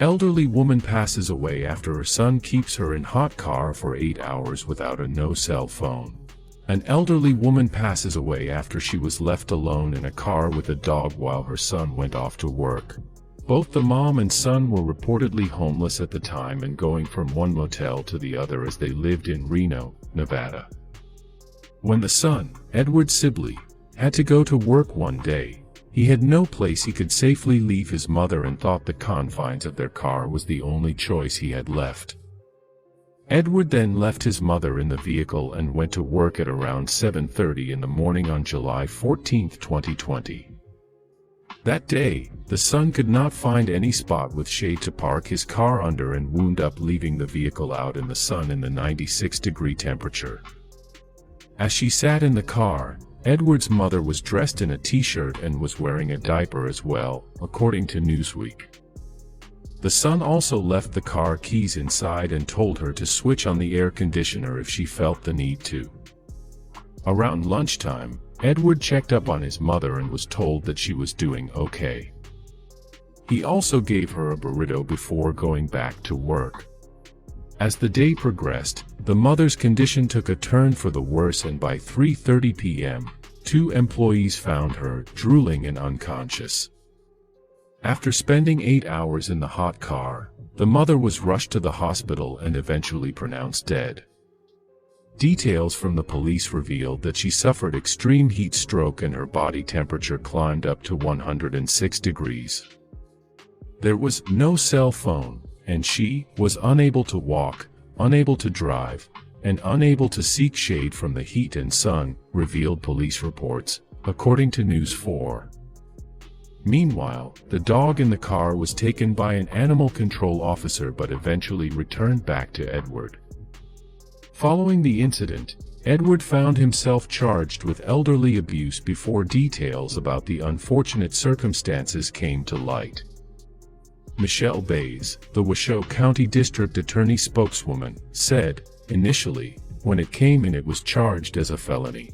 Elderly woman passes away after her son keeps her in hot car for 8 hours without a no cell phone. An elderly woman passes away after she was left alone in a car with a dog while her son went off to work. Both the mom and son were reportedly homeless at the time and going from one motel to the other as they lived in Reno, Nevada. When the son, Edward Sibley, had to go to work one day, he had no place he could safely leave his mother and thought the confines of their car was the only choice he had left. Edward then left his mother in the vehicle and went to work at around 7:30 in the morning on July 14, 2020. That day, the son could not find any spot with shade to park his car under and wound up leaving the vehicle out in the sun in the 96-degree temperature. As she sat in the car, Edward's mother was dressed in a t-shirt and was wearing a diaper as well, according to Newsweek. The son also left the car keys inside and told her to switch on the air conditioner if she felt the need to. Around lunchtime, Edward checked up on his mother and was told that she was doing okay. He also gave her a burrito before going back to work. As the day progressed, the mother's condition took a turn for the worse, and by 3:30 p.m., 2 employees found her drooling and unconscious. After spending 8 hours in the hot car, the mother was rushed to the hospital and eventually pronounced dead. Details from the police revealed that she suffered extreme heat stroke and her body temperature climbed up to 106 degrees. There was no cell phone, and she was unable to walk, unable to drive, and unable to seek shade from the heat and sun, revealed police reports, according to News 4. Meanwhile, the dog in the car was taken by an animal control officer but eventually returned back to Edward. Following the incident, Edward found himself charged with elderly abuse before details about the unfortunate circumstances came to light. Michelle Bays, the Washoe County District Attorney spokeswoman, said, initially, when it came in it was charged as a felony.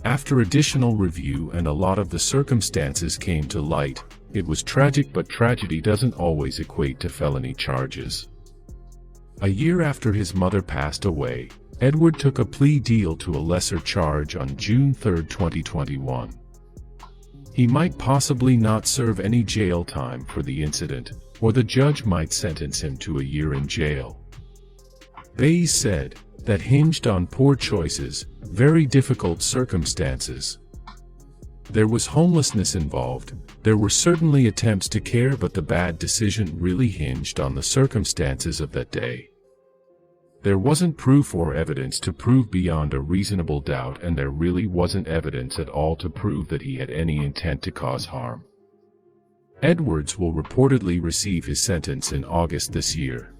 After additional review and a lot of the circumstances came to light, it was tragic, but tragedy doesn't always equate to felony charges. A year after his mother passed away, Edward took a plea deal to a lesser charge on June 3, 2021. He might possibly not serve any jail time for the incident, or the judge might sentence him to a year in jail. Bays said, that hinged on poor choices, very difficult circumstances. There was homelessness involved, there were certainly attempts to care, but the bad decision really hinged on the circumstances of that day. There wasn't proof or evidence to prove beyond a reasonable doubt, and there really wasn't evidence at all to prove that he had any intent to cause harm. Edwards will reportedly receive his sentence in August this year.